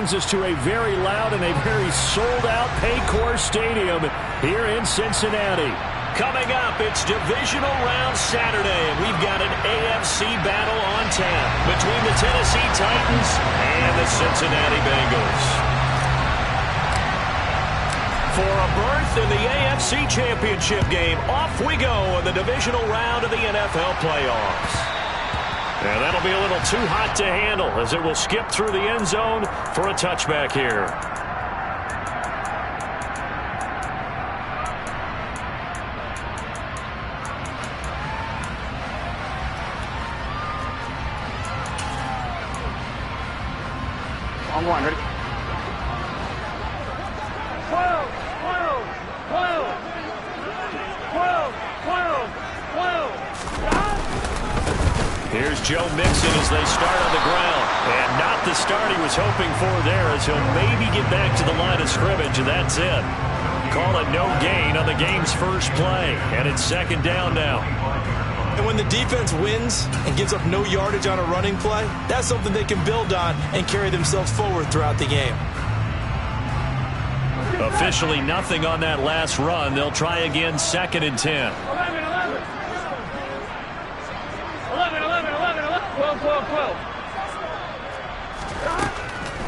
brings us to a very loud and a very sold-out Paycor Stadium here in Cincinnati. Coming up, it's Divisional Round Saturday, and we've got an AFC battle on tap between the Tennessee Titans and the Cincinnati Bengals. For a berth in the AFC Championship game, off we go in the Divisional Round of the NFL playoffs. And that'll be a little too hot to handle as it will skip through the end zone for a touchback here. On one, ready? 12, 12, 12, 12, 12, 12. Here's Joe Mixon as they start on the ground. And not the start he was hoping for there, as he'll maybe get back to the line of scrimmage, and that's it. Call it no gain on the game's first play. And it's second down now. And when the defense wins and gives up no yardage on a running play, that's something they can build on and carry themselves forward throughout the game. Officially nothing on that last run. They'll try again, second and 10. 11, 12, 12, 12.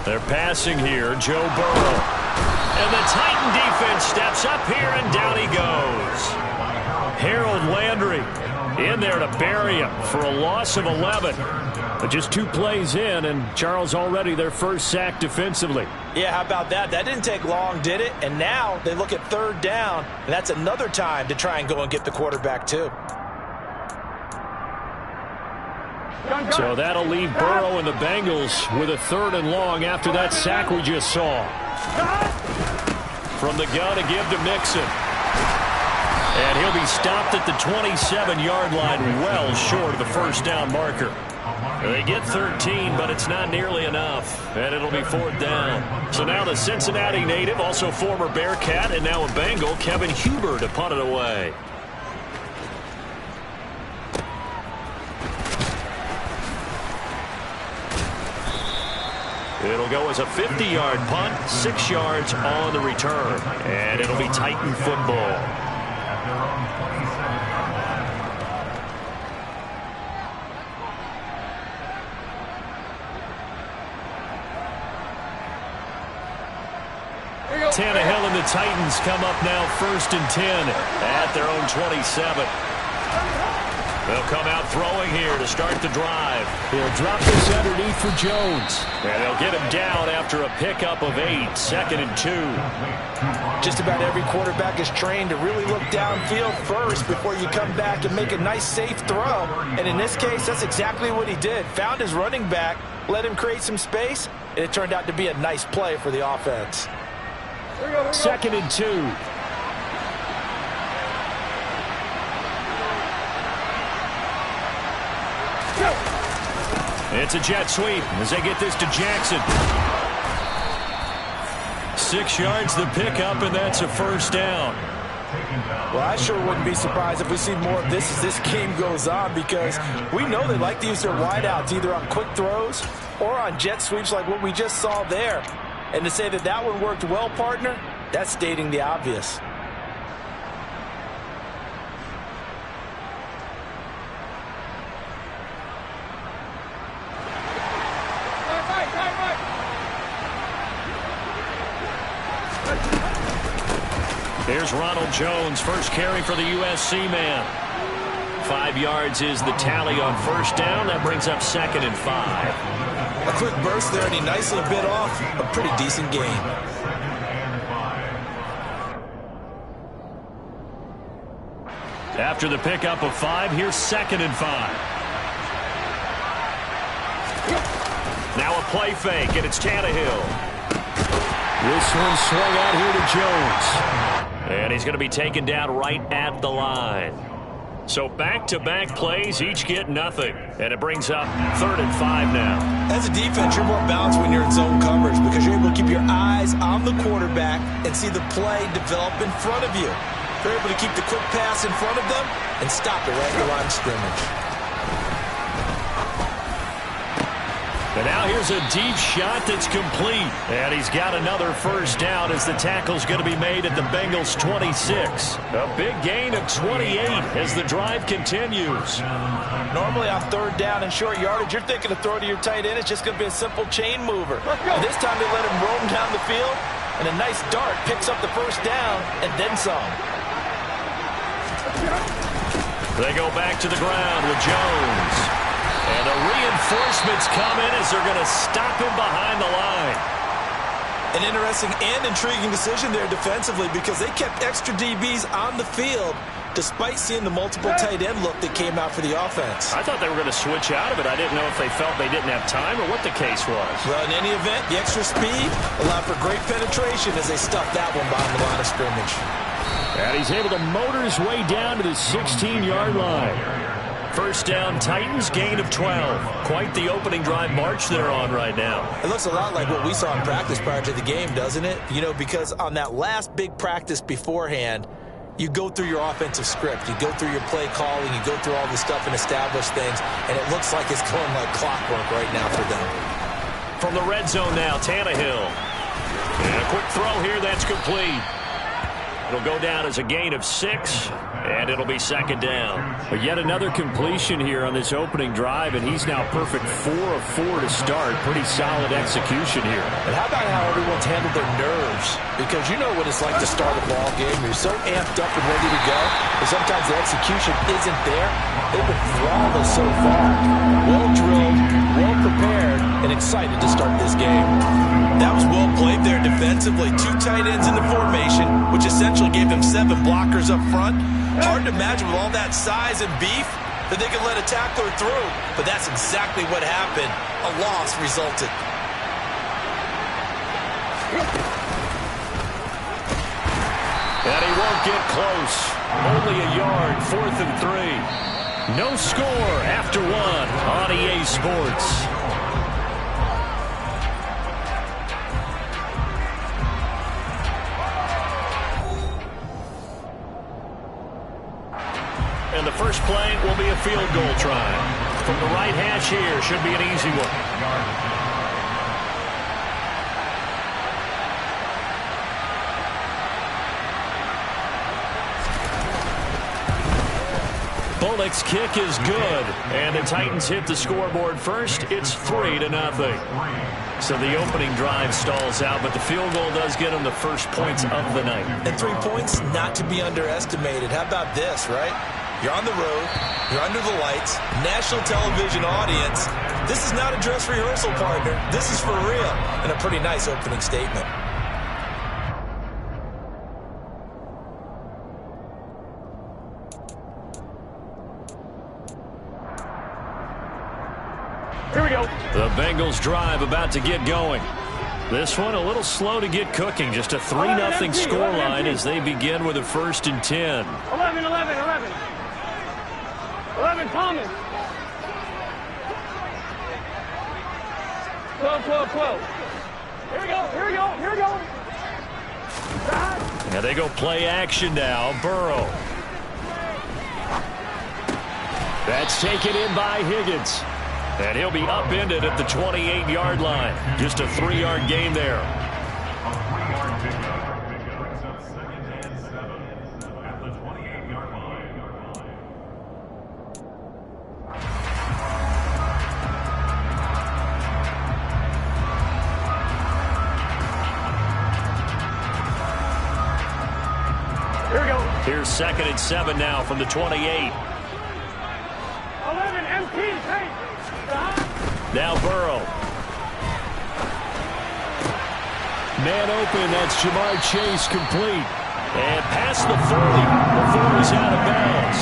They're passing here, Joe Burrow. And the Titan defense steps up here, and down he goes. Harold Landry in there to bury him for a loss of 11. But just 2 plays in, and Charles already their first sack defensively. Yeah, how about that? That didn't take long, did it? And now they look at third down, and that's another time to try and go and get the quarterback too. So that'll leave Burrow and the Bengals with a 3rd and long after that sack we just saw. From the gun to give to Mixon. And he'll be stopped at the 27-yard line, well short of the first down marker. They get 13, but it's not nearly enough, and it'll be 4th down. So now the Cincinnati native, also former Bearcat, and now a Bengal, Kevin Huber, to punt it away. It'll go as a 50-yard punt, 6 yards on the return, and it'll be Titan football. Tannehill and the Titans come up now 1st and 10 at their own 27. They'll come out throwing here to start the drive. He'll drop this underneath for Jones. And they'll get him down after a pickup of 8, 2nd and 2. Just about every quarterback is trained to really look downfield first before you come back and make a nice, safe throw. And in this case, that's exactly what he did. Found his running back, let him create some space, and it turned out to be a nice play for the offense. 2nd and 2. It's a jet sweep as they get this to Jackson. 6 yards the pickup, and that's a 1st down. Well, I sure wouldn't be surprised if we see more of this as this game goes on, because we know they like to use their wideouts either on quick throws or on jet sweeps like what we just saw there. And to say that that one worked well, partner, that's stating the obvious. Here's Ronald Jones, first carry for the USC man. 5 yards is the tally on 1st down. That brings up 2nd and 5. A quick burst there, and he nicely bit off a pretty decent gain. After the pickup of 5, here's 2nd and 5. Now a play fake, and it's Tannehill. This one swung out here to Jones. And he's going to be taken down right at the line. So back-to-back plays, each get nothing. And it brings up 3rd and 5 now. As a defense, you're more balanced when you're in zone coverage because you're able to keep your eyes on the quarterback and see the play develop in front of you. You're able to keep the quick pass in front of them and stop it right at the line of scrimmage. And now here's a deep shot that's complete. And he's got another first down as the tackle's going to be made at the Bengals' 26. A big gain of 28 as the drive continues. Normally on third down and short yardage, you're thinking to throw to your tight end. It's just going to be a simple chain mover. And this time they let him roam down the field, and a nice dart picks up the first down and then some. They go back to the ground with Jones. And the reinforcements come in as they're going to stop him behind the line. An interesting and intriguing decision there defensively because they kept extra DBs on the field despite seeing the multiple tight end look that came out for the offense. I thought they were going to switch out of it. I didn't know if they felt they didn't have time or what the case was. Well, in any event, the extra speed allowed for great penetration as they stuffed that one behind the line of scrimmage. And he's able to motor his way down to the 16-yard line. First down, Titans, gain of 12. Quite the opening drive march they're on right now. It looks a lot like what we saw in practice prior to the game, doesn't it? You know, because on that last big practice beforehand, you go through your offensive script. You go through your play calling. You go through all the stuff and establish things. And it looks like it's going like clockwork right now for them. From the red zone now, Tannehill. And a quick throw here that's complete. It'll go down as a gain of 6, and it'll be second down. But yet another completion here on this opening drive, and he's now perfect 4 of 4 to start. Pretty solid execution here. And how about how everyone's handled their nerves? Because you know what it's like to start a ball game. You're so amped up and ready to go, but sometimes the execution isn't there. They've been flawless so far. Well drilled, well prepared, and excited to start this game. That was well played there defensively. 2 tight ends in the formation, which essentially gave them 7 blockers up front. Hard to imagine with all that size and beef that they could let a tackler through. But that's exactly what happened. A loss resulted. And he won't get close. Only a yard, 4th and 3. No score after 1 on EA Sports. And the first play will be a field goal try. From the right hash here, should be an easy one. Bullock's kick is good. And the Titans hit the scoreboard first. It's 3-0. So the opening drive stalls out, but the field goal does get them the first points of the night. And 3 points not to be underestimated. How about this, right? You're on the road, you're under the lights, national television audience. This is not a dress rehearsal, partner. This is for real, and a pretty nice opening statement. Here we go. The Bengals drive about to get going. This one a little slow to get cooking. Just a 3-0 scoreline as they begin with a 1st and 10. 11, Thomas. 12. Here we go. Now they go play action now. Burrow. That's taken in by Higgins. And he'll be upended at the 28-yard line. Just a 3-yard gain there. Here we go. Here's 2nd and 7 now from the 28. 11, empty, hey. Now Burrow. Man open, that's Jamar Chase complete. And past the 40 before he's out of bounds.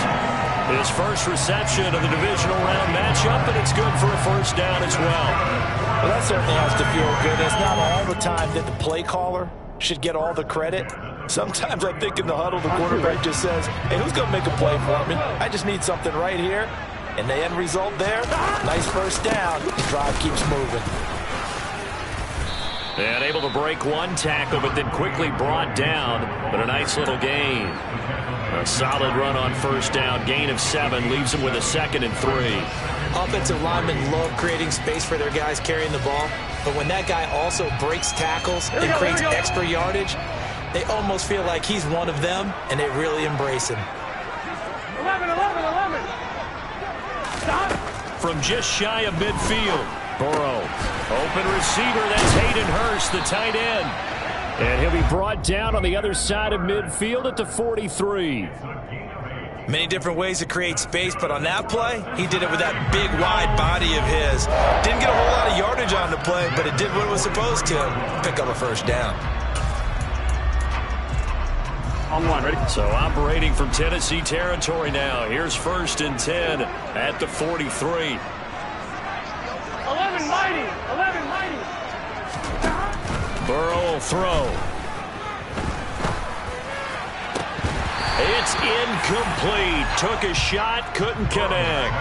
His first reception of the divisional round matchup, and it's good for a first down as well. Well, that certainly has to feel good. It's not all the time that the play caller should get all the credit. Sometimes I think in the huddle, the quarterback just says, hey, who's going to make a play for me? I just need something right here. And the end result there, nice first down. The drive keeps moving. And able to break one tackle, but then quickly brought down. But a nice little gain. A solid run on first down. Gain of 7 leaves him with a 2nd and 3. Offensive linemen love creating space for their guys carrying the ball, but when that guy also breaks tackles and creates extra yardage, they almost feel like he's one of them, and they really embrace him. 11. Stop. From just shy of midfield, Burrow. Open receiver, that's Hayden Hurst, the tight end. And he'll be brought down on the other side of midfield at the 43. Many different ways to create space, but on that play, he did it with that big, wide body of his. Didn't get a whole lot of yardage on the play, but it did what it was supposed to, pick up a first down. On one, ready? So operating from Tennessee territory now. Here's 1st and 10 at the 43. 11 mighty. Burrow will throw. It's incomplete. Took a shot, couldn't connect.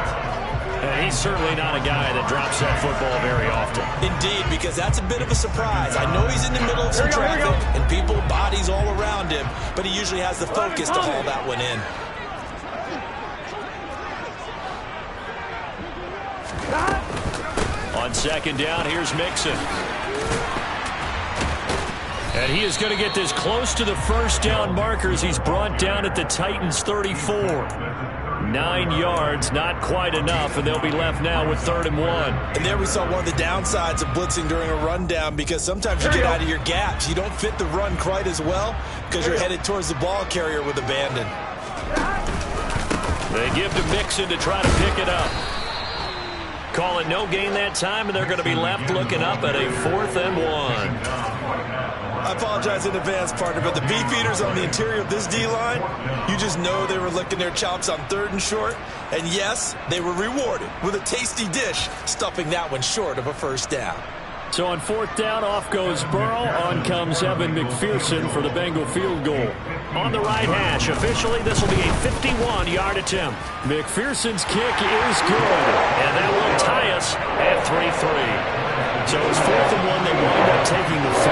And he's certainly not a guy that drops that football very often. Indeed, because that's a bit of a surprise. I know he's in the middle of some traffic and people, bodies all around him, but he usually has the focus to haul that one in. On 2nd down, here's Mixon. And he is going to get this close to the first down markers. He's brought down at the Titans' 34. 9 yards, not quite enough, and they'll be left now with 3rd and 1. And there we saw one of the downsides of blitzing during a rundown, because sometimes you get out of your gaps. You don't fit the run quite as well because you're headed towards the ball carrier with abandon. They give to Mixon to try to pick it up. Call it no gain that time, and they're going to be left looking up at a 4th and 1. I apologize in advance, partner, but the beef eaters on the interior of this D-line, you just know they were licking their chops on 3rd and short. And yes, they were rewarded with a tasty dish, stuffing that one short of a first down. So on 4th down, off goes Burrow. On comes Evan McPherson for the Bengal field goal. On the right hash, officially this will be a 51-yard attempt. McPherson's kick is good, and that will tie us at 3-3. So it's 4th and 1. They wind up taking the 3.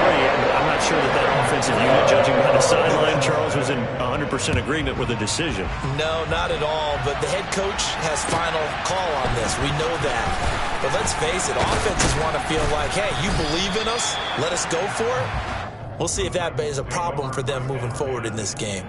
I'm not sure that offensive unit, judging by the sideline, Charles, was in 100% agreement with the decision. No, not at all. But the head coach has final call on this. We know that. But let's face it, offenses want to feel like, hey, you believe in us, let us go for it. We'll see if that is a problem for them moving forward in this game.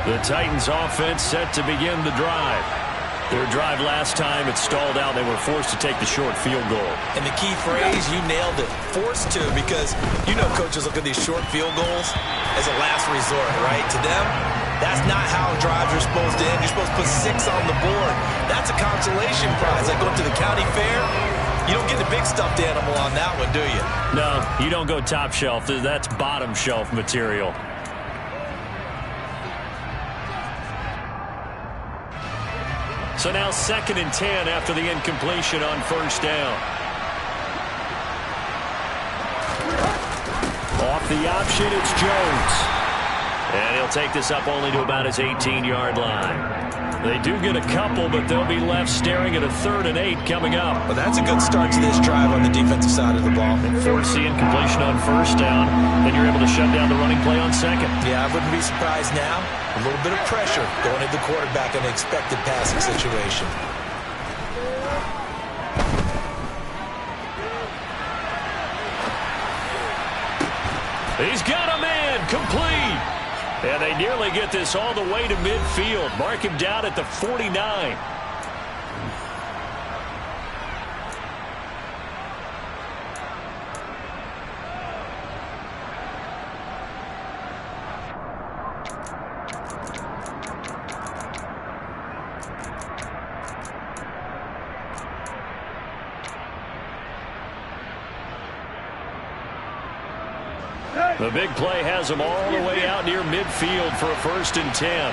The Titans offense set to begin the drive. Their drive last time, it stalled out. They were forced to take the short field goal. And the key phrase, you nailed it, forced to, because you know coaches look at these short field goals as a last resort, right? To them, that's not how drives are supposed to end. You're supposed to put 6 on the board. That's a consolation prize. Like going to the county fair, you don't get the big stuffed animal on that one, do you? No, you don't go top shelf. That's bottom shelf material. So now 2nd and 10 after the incompletion on 1st down. Off the option, it's Jones. And he'll take this up only to about his 18-yard line. They do get a couple, but they'll be left staring at a 3rd and 8 coming up. Well, that's a good start to this drive on the defensive side of the ball. And force the incompletion on 1st down, then you're able to shut down the running play on 2nd. Yeah, I wouldn't be surprised now. A little bit of pressure going into the quarterback in an expected passing situation. He's got a man, complete. And they nearly get this all the way to midfield. Mark him down at the 49. The big play has them all the way out near midfield for a 1st and 10.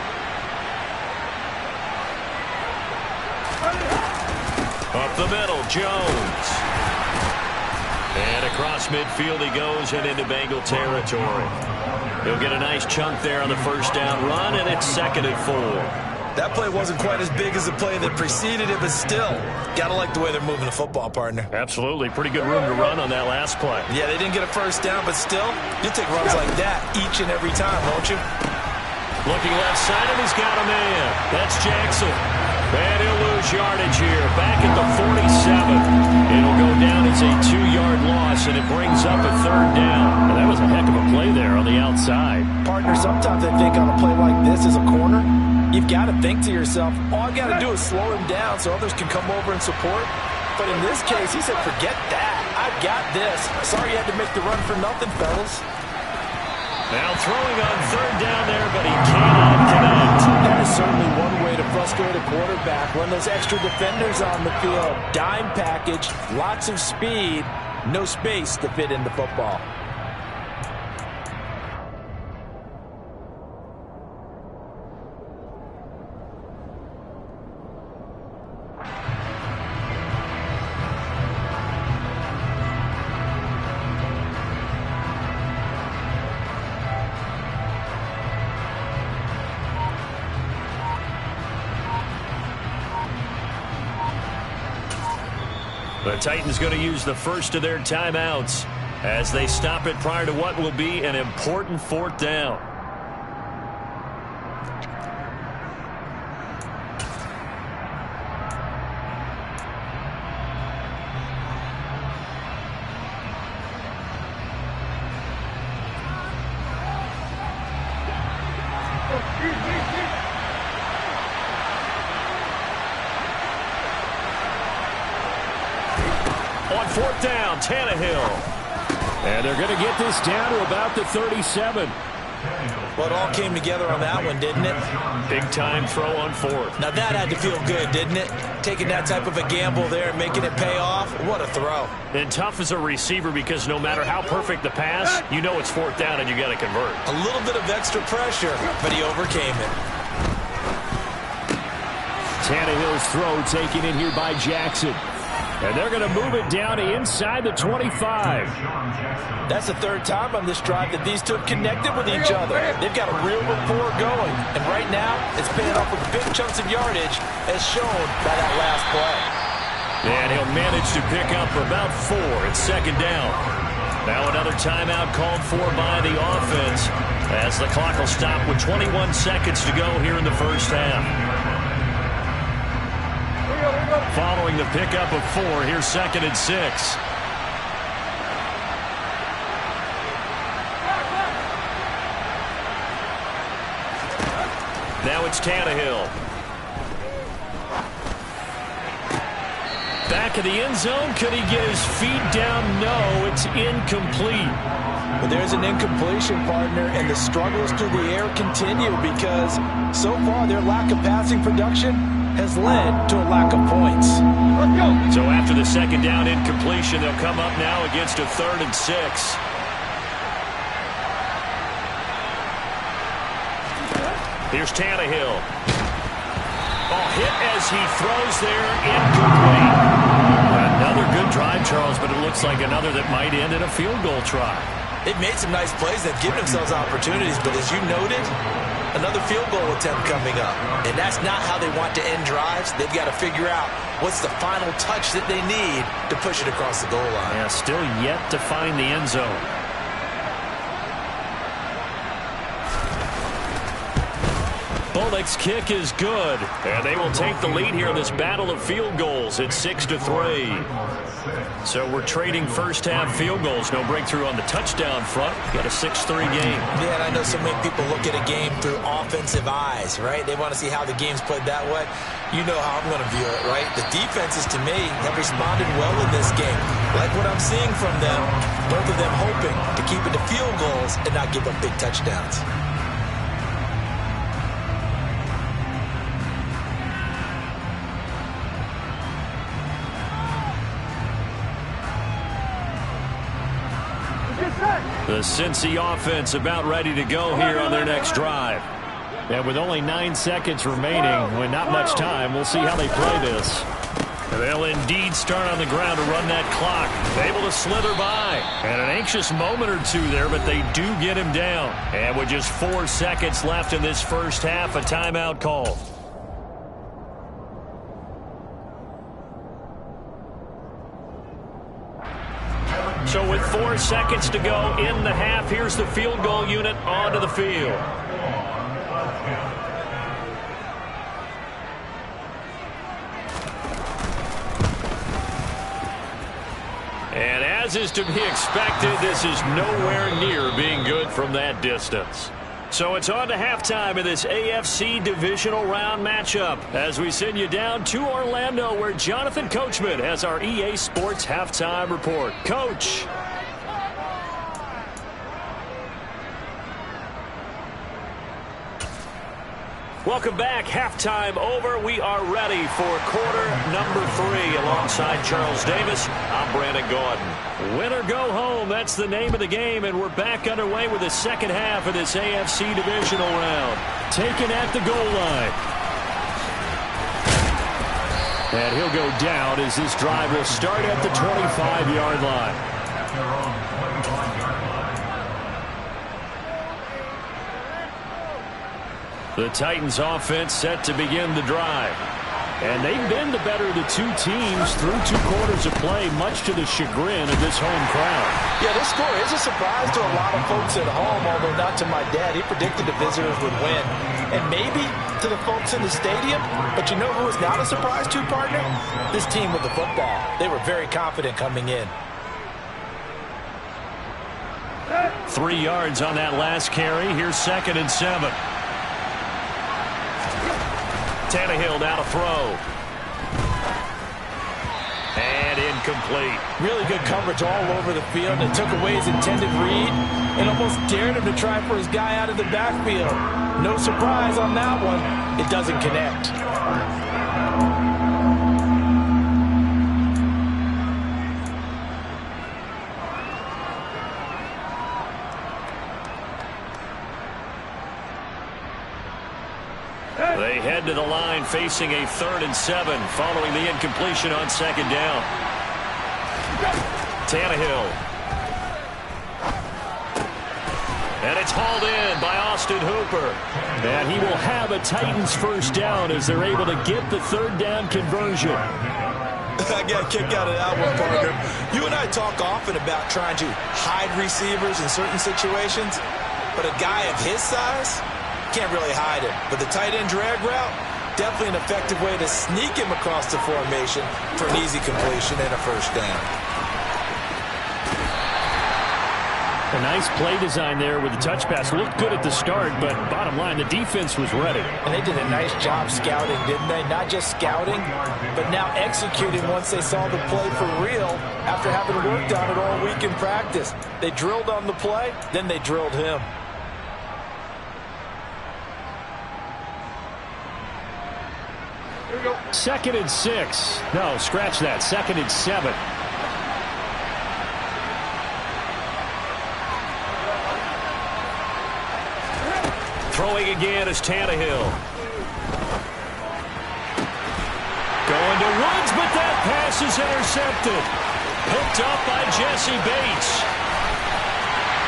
Up the middle, Jones. And across midfield he goes and into Bengal territory. He'll get a nice chunk there on the 1st down run, and it's 2nd and 4. That play wasn't quite as big as the play that preceded it, but still, got to like the way they're moving the football, partner. Absolutely. Pretty good room to run on that last play. Yeah, they didn't get a first down, but still, you take runs like that each and every time, won't you? Looking left side, and he's got a man. That's Jackson. And he'll lose yardage here. Back at the 47. It'll go down as a 2-yard loss, and it brings up a 3rd down. And that was a heck of a play there on the outside. Partner, sometimes I think on a play like this as a corner, you've got to think to yourself, all I got to do is slow him down so others can come over and support. But in this case, he said, forget that. I got this. Sorry you had to make the run for nothing, fellas. Now throwing on 3rd down there, but he cannot connect. That is certainly one way to frustrate a quarterback. Run those extra defenders on the field. Dime package, lots of speed, no space to fit in the football. The Titans going to use the first of their timeouts as they stop it prior to what will be an important 4th down. On 4th down, Tannehill. And they're going to get this down to about the 37. Well, it all came together on that one, didn't it? Big-time throw on 4th. Now that had to feel good, didn't it? Taking that type of a gamble there and making it pay off. What a throw. And tough as a receiver because no matter how perfect the pass, you know it's 4th down and you got to convert. A little bit of extra pressure, but he overcame it. Tannehill's throw taken in here by Jackson. And they're going to move it down to inside the 25. That's the 3rd time on this drive that these two have connected with each other. They've got a real rapport going. And right now, it's paying off with big chunks of yardage, as shown by that last play. And he'll manage to pick up about 4 at 2nd down. Now another timeout called for by the offense as the clock will stop with 21 seconds to go here in the first half. Following the pickup of 4, here's 2nd and 6. Now it's Tannehill. Back of the end zone. Could he get his feet down? No, it's incomplete. But there's an incompletion, partner, and the struggles through the air continue because so far their lack of passing production has led to a lack of points. Let's go. So after the 2nd down incompletion, they'll come up now against a 3rd and 6. Here's Tannehill. Oh, hit as he throws there, incomplete. Another good drive, Charles, but it looks like another that might end in a field goal try. They've made some nice plays. They've given themselves opportunities, but as you noted, another field goal attempt coming up. And that's not how they want to end drives. They've got to figure out what's the final touch that they need to push it across the goal line. Yeah, still yet to find the end zone. Bullock's kick is good, and they will take the lead here in this battle of field goals at 6-3. So we're trading first half field goals. No breakthrough on the touchdown front. Got a 6-3 game. Yeah, and I know so many people look at a game through offensive eyes, right? They want to see how the game's played that way. You know how I'm going to view it, right? The defenses, to me, have responded well in this game. Like what I'm seeing from them, both of them hoping to keep it to field goals and not give up big touchdowns. The Cincy offense about ready to go here on their next drive. And with only 9 seconds remaining, with not much time, we'll see how they play this. And they'll indeed start on the ground to run that clock. Able to slither by. And an anxious moment or two there, but they do get him down. And with just 4 seconds left in this first half, a timeout call. So with 4 seconds to go in the half, here's the field goal unit onto the field. And as is to be expected, this is nowhere near being good from that distance. So it's on to halftime in this AFC divisional round matchup as we send you down to Orlando where Jonathan Coachman has our EA Sports halftime report. Coach. Welcome back. Halftime over. We are ready for quarter number 3. Alongside Charles Davis, I'm Brandon Gaudin. Win or go home, that's the name of the game, and we're back underway with the second half of this AFC divisional round. Taken at the goal line. And he'll go down as this drive will start at the 25-yard line. The Titans offense set to begin the drive. And they've been the better of the two teams through 2 quarters of play, much to the chagrin of this home crowd. Yeah, this score is a surprise to a lot of folks at home, although not to my dad. He predicted the visitors would win. And maybe to the folks in the stadium, but you know who is not a surprise to, partner? This team with the football. They were very confident coming in. 3 yards on that last carry. Here's 2nd and 7. Tannehill now to throw. And incomplete. Really good coverage all over the field. It took away his intended read and almost dared him to try for his guy out of the backfield. No surprise on that one. It doesn't connect. They head to the line facing a 3rd and 7 following the incompletion on 2nd down. Tannehill. And it's hauled in by Austin Hooper. And he will have a Titans first down as they're able to get the 3rd down conversion. I got a kick out of that one, partner. You and I talk often about trying to hide receivers in certain situations, but a guy of his size can't really hide him. But the tight end drag route, definitely an effective way to sneak him across the formation for an easy completion and a first down. A nice play design there with the touch pass. Looked good at the start, but bottom line, the defense was ready. And they did a nice job scouting, didn't they? Not just scouting, but now executing once they saw the play for real after having worked on it all week in practice. They drilled on the play, then they drilled him. Here we go. 2nd and 6. No, scratch that. 2nd and 7. Throwing again is Tannehill. Going to Woods, but that pass is intercepted. Picked up by Jesse Bates.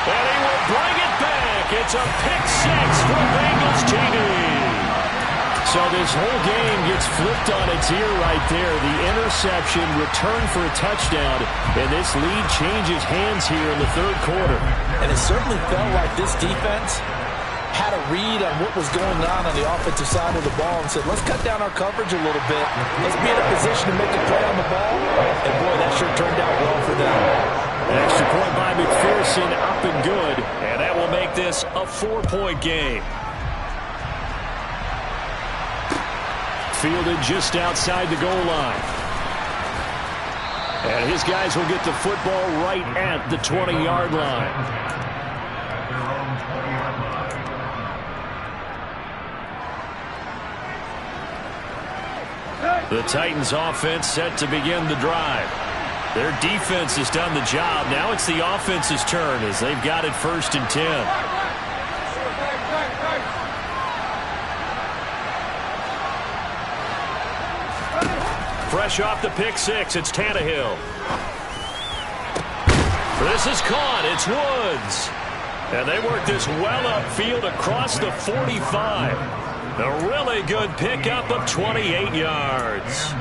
And he will bring it back. It's a pick 6 for Bengals TD. So this whole game gets flipped on its ear right there. The interception, return for a touchdown, and this lead changes hands here in the 3rd quarter. And it certainly felt like this defense had a read on what was going on the offensive side of the ball and said, let's cut down our coverage a little bit. Let's be in a position to make a play on the ball. And, boy, that sure turned out well for them. An extra point by McPherson, up and good. And that will make this a 4-point game. Fielded just outside the goal line. And his guys will get the football right at the 20-yard line. The Titans offense set to begin the drive. Their defense has done the job. Now it's the offense's turn as they've got it 1st and 10. Fresh off the pick 6, it's Tannehill. This is caught. It's Woods. And they work this well upfield across the 45. A really good pickup of 28 yards.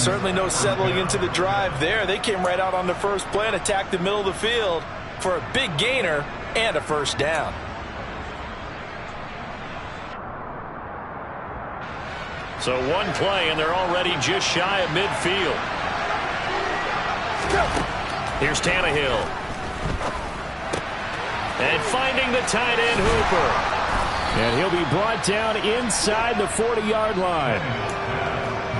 Certainly no settling into the drive there. They came right out on the first play and attacked the middle of the field for a big gainer and a first down. So one play, and they're already just shy of midfield. Here's Tannehill. And finding the tight end, Hooper. And he'll be brought down inside the 40-yard line.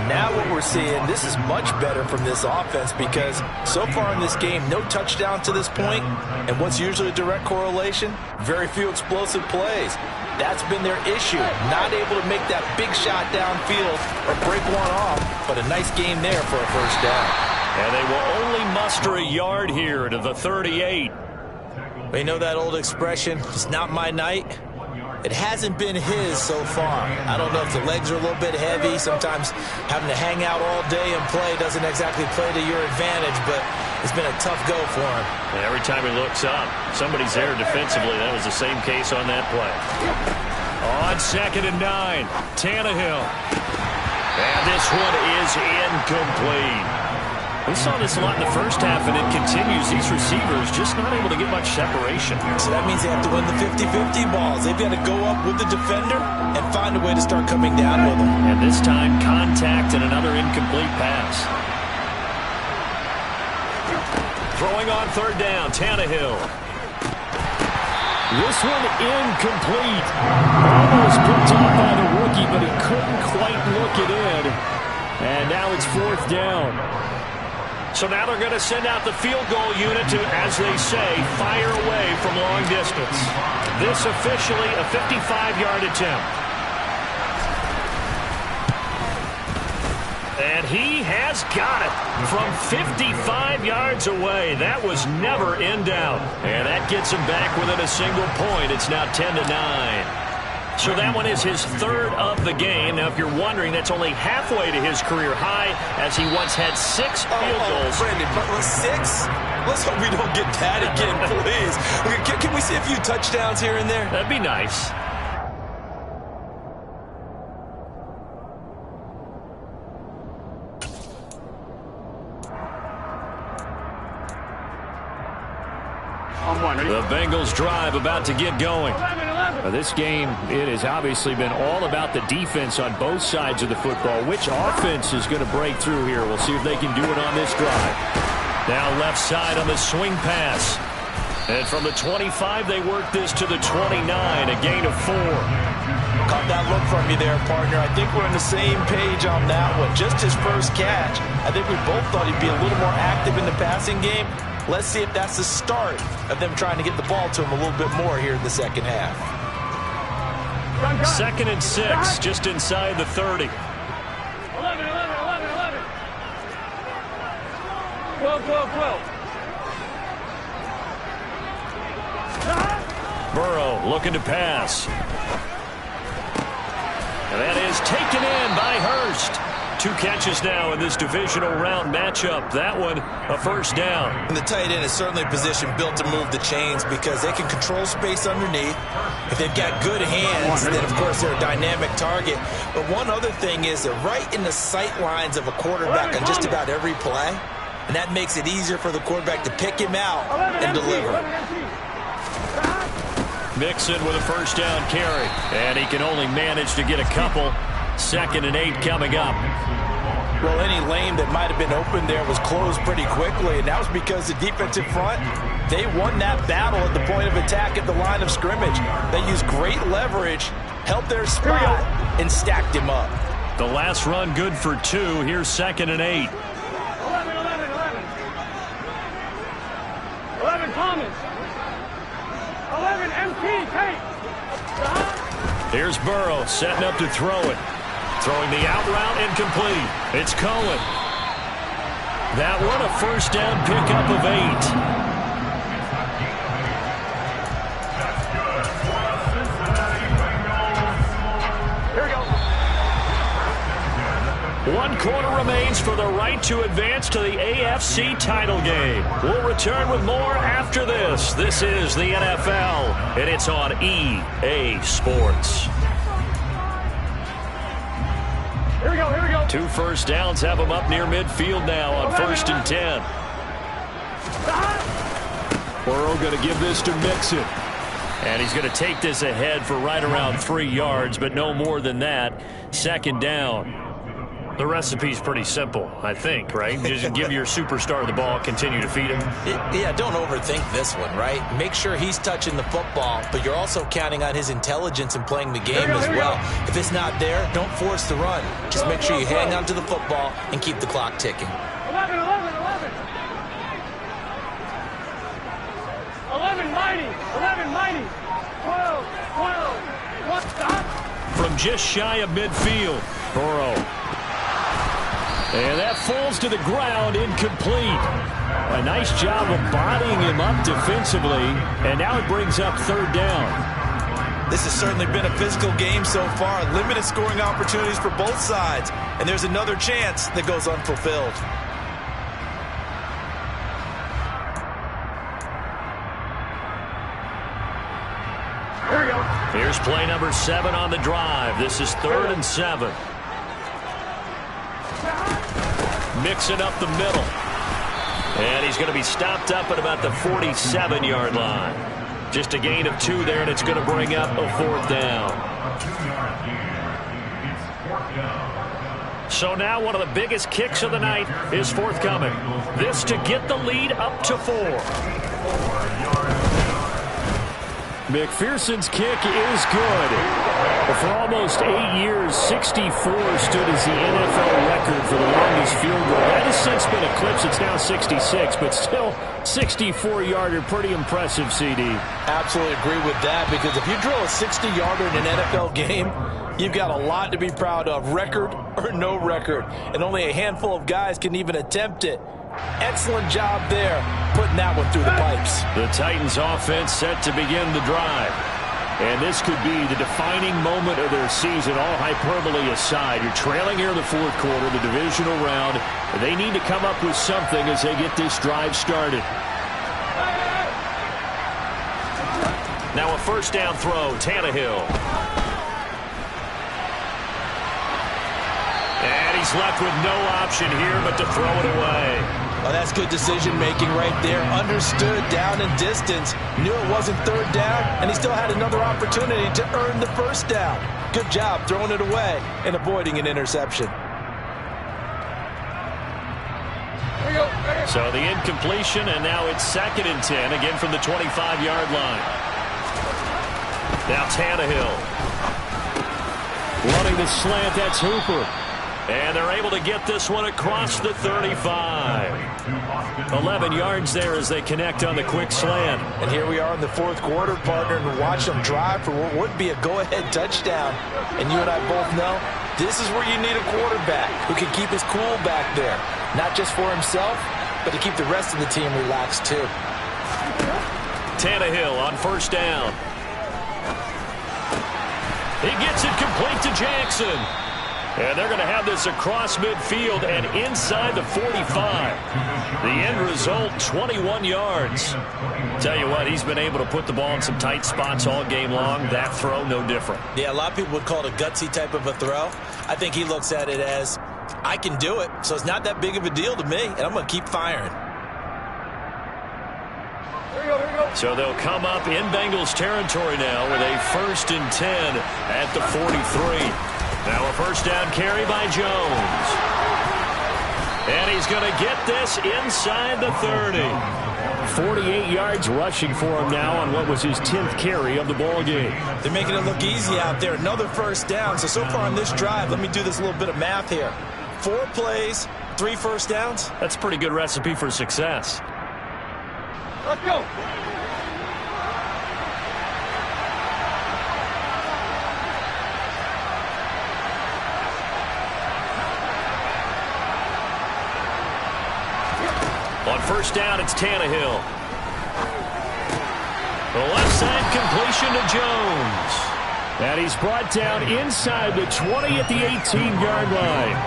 Now what we're seeing, this is much better from this offense because so far in this game, no touchdown to this point. And what's usually a direct correlation? Very few explosive plays. That's been their issue. Not able to make that big shot downfield or break one off, but a nice game there for a first down. And they will only muster a yard here to the 38. You know that old expression, it's not my night? It hasn't been his so far. I don't know if the legs are a little bit heavy. Sometimes having to hang out all day and play doesn't exactly play to your advantage, but it's been a tough go for him. And every time he looks up, somebody's there defensively. That was the same case on that play. On 2nd and 9, Tannehill. And this one is incomplete. We saw this a lot in the first half, and it continues. These receivers just not able to get much separation. So that means they have to win the 50-50 balls. They've got to go up with the defender and find a way to start coming down with them. And this time, contact and another incomplete pass. Throwing on 3rd down, Tannehill. This one incomplete. Almost picked off by the rookie, but he couldn't quite look it in. And now it's 4th down. So now they're going to send out the field goal unit to, as they say, fire away from long distance. This officially a 55-yard attempt. And he has got it from 55 yards away. That was never in doubt. And that gets him back within a single point. It's now 10-9. So that one is his 3rd of the game. Now, if you're wondering, that's only halfway to his career high, as he once had 6 field goals. Brandon, but 6? Let's hope we don't get that again, please. Can we see a few touchdowns here and there? That'd be nice. The Bengals drive about to get going. This game, it has obviously been all about the defense on both sides of the football. Which offense is going to break through here? We'll see if they can do it on this drive. Now left side on the swing pass. And from the 25, they work this to the 29, a gain of 4. Caught that look from you there, partner. I think we're on the same page on that one. Just his first catch. I think we both thought he'd be a little more active in the passing game. Let's see if that's the start of them trying to get the ball to him a little bit more here in the second half. 2nd and 6, just inside the 30. 11. 12. Burrow looking to pass. And that is taken in by Hurst. 2 catches now in this divisional round matchup. That one, a first down. And the tight end is certainly a position built to move the chains because they can control space underneath. If they've got good hands, then, of course, they're a dynamic target. But one other thing is they're right in the sight lines of a quarterback on just about every play. And that makes it easier for the quarterback to pick him out and deliver. Mixon with a first down carry. And he can only manage to get a couple. 2nd and 8 coming up. Well, any lane that might have been open there was closed pretty quickly, and that was because the defensive front, they won that battle at the point of attack at the line of scrimmage. They used great leverage, held their spot, and stacked him up. The last run good for 2. Here's 2nd and 8. 11 Thomas. 11 MP Tate. Here's Burrow setting up to throw it. Throwing the out route, incomplete. It's Cohen. That one, a first down pickup of 8. Here we go. 1 quarter remains for the right to advance to the AFC title game. We'll return with more after this. This is the NFL, and it's on EA Sports. 2 first downs have him up near midfield now on 1st and 10. Burrow going to give this to Mixon. And he's going to take this ahead for right around 3 yards, but no more than that. 2nd down. The recipe's pretty simple, I think, right? Just give your superstar the ball, continue to feed him. Yeah, don't overthink this one, right? Make sure he's touching the football, but you're also counting on his intelligence and playing the game as well. If it's not there, don't force the run. Just make sure you hang on to the football and keep the clock ticking. 11, mighty, 12, 1 stop. From just shy of midfield, Burrow. And that falls to the ground, incomplete. A nice job of bodying him up defensively, and now it brings up 3rd down. This has certainly been a physical game so far. Limited scoring opportunities for both sides, and there's another chance that goes unfulfilled. Here we go. Here's play number 7 on the drive. This is 3rd and 7. Mixing up the middle. And he's going to be stopped up at about the 47-yard line. Just a gain of 2 there, and it's going to bring up a 4th down. So now one of the biggest kicks of the night is forthcoming. This to get the lead up to 4. McPherson's kick is good. For almost 8 years, 64 stood as the NFL record for the longest field goal. That has since been eclipsed. It's now 66, but still 64-yarder. Pretty impressive, CD. Absolutely agree with that, because if you drill a 60-yarder in an NFL game, you've got a lot to be proud of, record or no record. And only a handful of guys can even attempt it. Excellent job there, putting that one through the pipes. The Titans offense set to begin the drive. And this could be the defining moment of their season, all hyperbole aside. You're trailing here in the 4th quarter, the divisional round. They need to come up with something as they get this drive started. Now a 1st down throw, Tannehill. And he's left with no option here but to throw it away. Well, that's good decision-making right there. Understood down and distance. Knew it wasn't 3rd down, and he still had another opportunity to earn the 1st down. Good job throwing it away and avoiding an interception. So the incompletion, and now it's 2nd and 10, again from the 25-yard line. Now Tannehill. Running the slant, that's Hooper. And they're able to get this one across the 35. 11 yards there as they connect on the quick slant. And here we are in the 4th quarter, partner, and watch them drive for what would be a go-ahead touchdown. And you and I both know this is where you need a quarterback who can keep his cool back there. Not just for himself, but to keep the rest of the team relaxed too. Tannehill on 1st down. He gets it complete to Jackson. And they're going to have this across midfield and inside the 45. The end result, 21 yards. Tell you what, he's been able to put the ball in some tight spots all game long. That throw, no different. Yeah, a lot of people would call it a gutsy type of a throw. I think he looks at it as, I can do it, so it's not that big of a deal to me, and I'm going to keep firing. So they'll come up in Bengals territory now with a 1st and 10 at the 43. Now a 1st down carry by Jones. And he's going to get this inside the 30. 48 yards rushing for him now on what was his 10th carry of the ball game. They're making it look easy out there. Another 1st down. So far on this drive, let me do this little bit of math here. 4 plays, 3 1st downs. That's a pretty good recipe for success. Let's go. On 1st down, it's Tannehill. The left side completion to Jones. And he's brought down inside the 20 at the 18-yard line.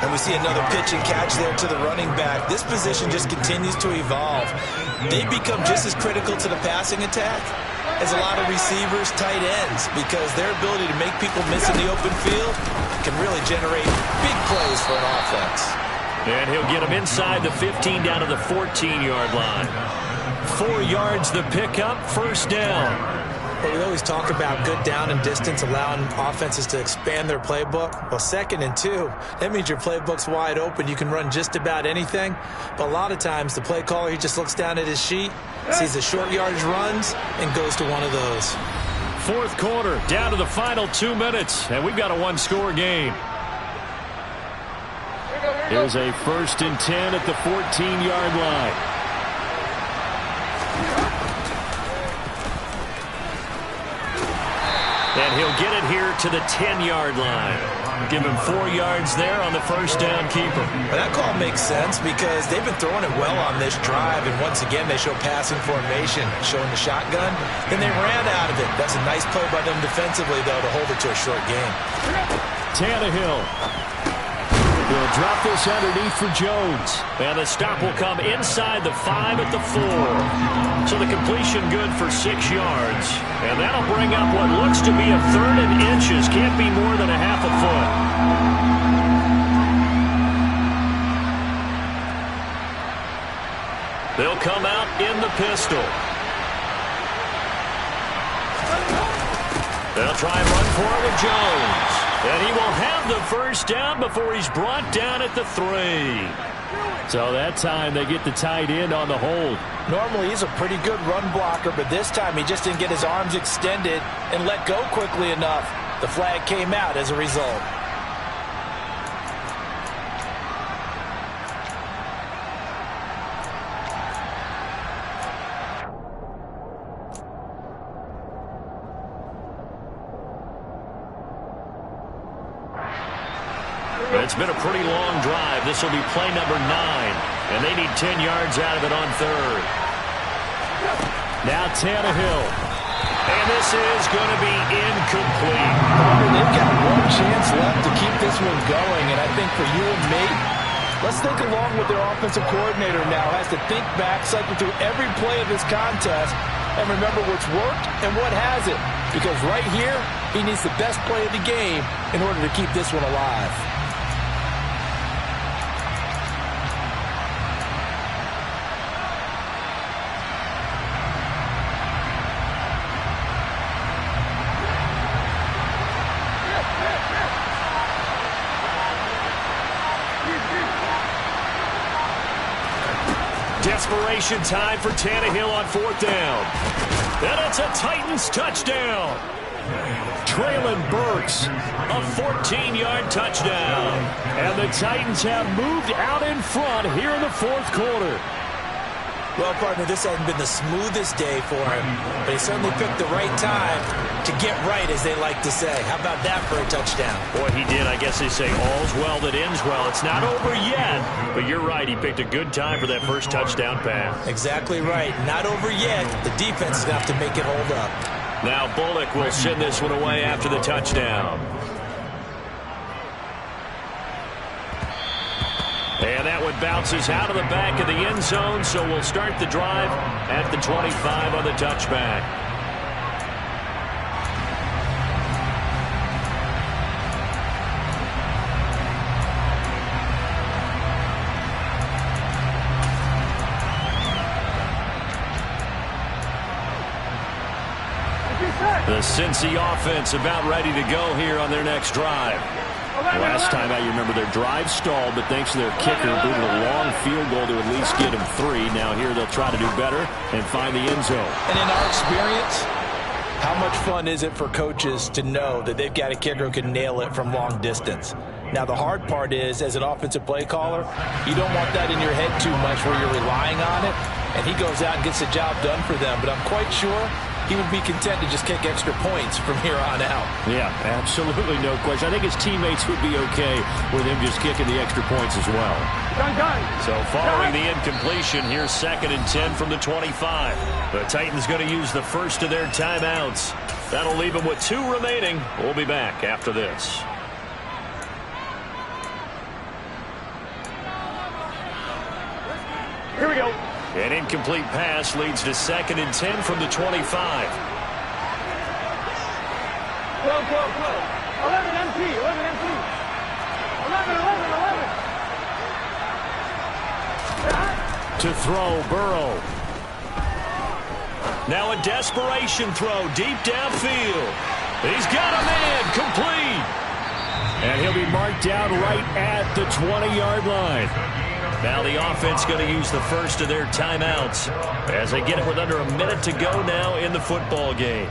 And we see another pitch and catch there to the running back. This position just continues to evolve. They become just as critical to the passing attack as a lot of receivers, tight ends, because their ability to make people miss in the open field can really generate big plays for an offense. And he'll get him inside the 15 down to the 14-yard line. 4 yards the pickup, first down. Well, we always talk about good down and distance, allowing offenses to expand their playbook. Well, 2nd and 2, that means your playbook's wide open. You can run just about anything. But a lot of times, the play caller, he just looks down at his sheet, sees the short yardage runs, and goes to one of those. 4th quarter, down to the final 2 minutes, and we've got a 1-score game. Here's a 1st and 10 at the 14-yard line. And he'll get it here to the 10-yard line. Give him 4 yards there on the first down keeper. Well, that call makes sense because they've been throwing it well on this drive, and once again they show passing formation, showing the shotgun. Then they ran out of it. That's a nice play by them defensively, though, to hold it to a short game. Tannehill. He'll drop this underneath for Jones. And the stop will come inside the 5 at the 4. So the completion good for 6 yards. And that'll bring up what looks to be a 3rd and inches. Can't be more than a half a foot. They'll come out in the pistol. They'll try and run for it with Jones. And he will have the first down before he's brought down at the 3. So that time they get the tight end on the hold. Normally he's a pretty good run blocker, but this time he just didn't get his arms extended and let go quickly enough. The flag came out as a result. It's been a pretty long drive. This will be play number 9. And they need 10 yards out of it on 3rd. Now Tannehill. And this is going to be incomplete. They've got one chance left to keep this one going. And I think for you and me, let's think along with their offensive coordinator now. Has to think back, cycle through every play of this contest, and remember what's worked and what hasn't. Because right here, he needs the best play of the game in order to keep this one alive. Desperation time for Tannehill on 4th down. And it's a Titans touchdown. Traylon Burks. A 14-yard touchdown. And the Titans have moved out in front here in the 4th quarter. Well, partner, this hasn't been the smoothest day for him, but he certainly picked the right time to get right, as they like to say. How about that for a touchdown? Boy, he did. I guess they say all's well that ends well. It's not over yet, but you're right. He picked a good time for that first touchdown pass. Exactly right. Not over yet. The defense is going to have to make it hold up. Now Bullock will send this one away after the touchdown. And that one bounces out of the back of the end zone, so we'll start the drive at the 25 on the touchback. The Cincy offense about ready to go here on their next drive. Last time out, you remember their drive stalled, but thanks to their kicker, booted a long field goal to at least get them 3. Now here they'll try to do better and find the end zone. And in our experience, how much fun is it for coaches to know that they've got a kicker who can nail it from long distance? Now, the hard part is, as an offensive play caller, you don't want that in your head too much where you're relying on it, and he goes out and gets the job done for them. But I'm quite sure he would be content to just kick extra points from here on out. Yeah, absolutely no question. I think his teammates would be okay with him just kicking the extra points as well. So following the incompletion, here's 2nd and 10 from the 25. The Titans going to use the first of their timeouts. That'll leave them with 2 remaining. We'll be back after this. Here we go. An incomplete pass leads to 2nd and 10 from the 25. 12. 11 MP. 11 MP. To throw, Burrow. Now a desperation throw deep downfield. He's got a man, complete. And he'll be marked down right at the 20-yard line. Now the offense going to use the first of their timeouts as they get it with under a minute to go now in the football game.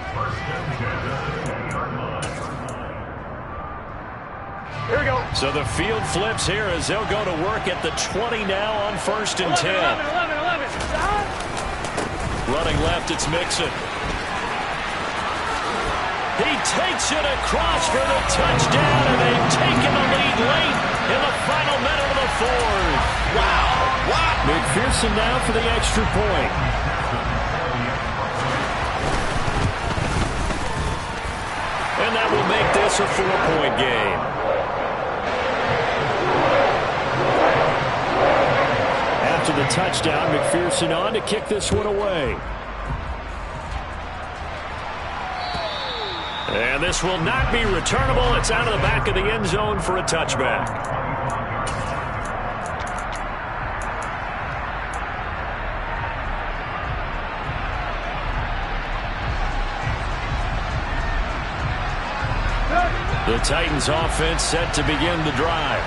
Here we go. So the field flips here as they'll go to work at the 20 now on 1st and 10. 11. Stop. Running left, it's Mixon. He takes it across for the touchdown, and they've taken the lead late in the final minute of the fourth. Wow. What? McPherson now for the extra point. And that will make this a 4-point game. After the touchdown, McPherson on to kick this one away. And this will not be returnable. It's out of the back of the end zone for a touchback. The Titans offense set to begin the drive.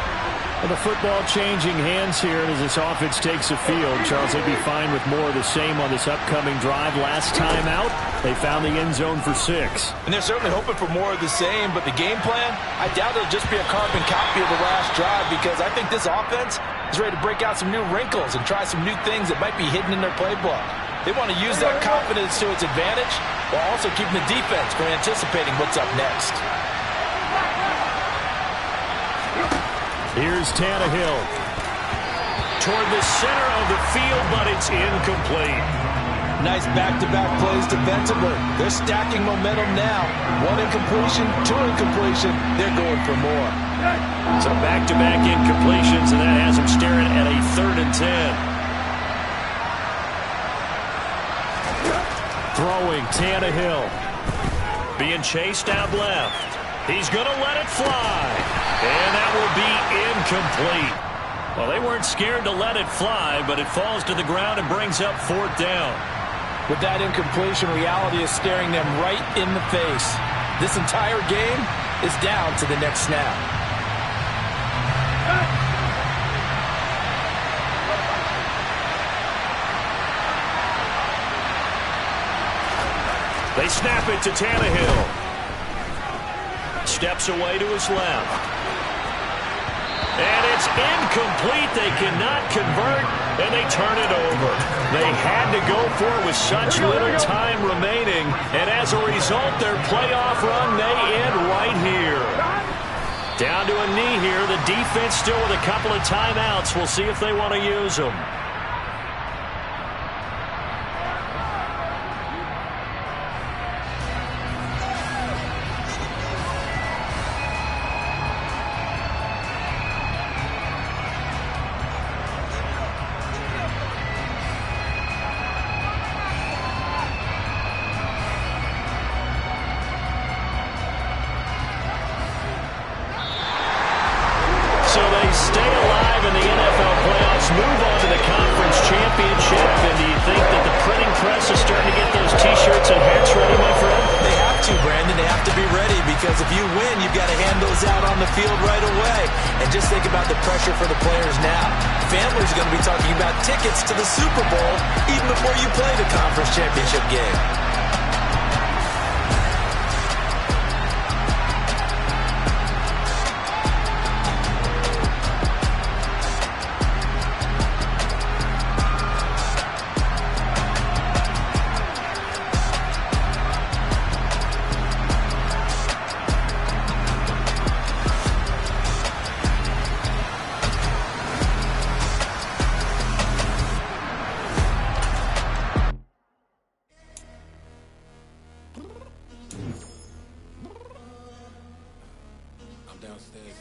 Well, the football changing hands here as this offense takes the field. Charles, they'd be fine with more of the same on this upcoming drive. Last time out, they found the end zone for 6. And they're certainly hoping for more of the same, but the game plan, I doubt it'll just be a carbon copy of the last drive because I think this offense is ready to break out some new wrinkles and try some new things that might be hidden in their playbook. They want to use that confidence to its advantage while also keeping the defense from anticipating what's up next. Here's Tannehill. Toward the center of the field, but it's incomplete. Nice back-to-back plays defensively. They're stacking momentum now. 1 incompletion, 2 incompletion. They're going for more. So back-to-back incompletions, and that has them staring at a 3rd and 10. Throwing, Tannehill. Being chased out left. He's going to let it fly. And that will be incomplete. Well, they weren't scared to let it fly, but it falls to the ground and brings up 4th down. With that incompletion, reality is staring them right in the face. This entire game is down to the next snap. They snap it to Tannehill. Steps away to his left. And it's incomplete. They cannot convert, and they turn it over. They had to go for it with such little time remaining, and as a result, their playoff run may end right here. Down to a knee here. The defense still with a couple of timeouts. We'll see if they want to use them. To the Super Bowl even before you play the conference championship game. Downstairs.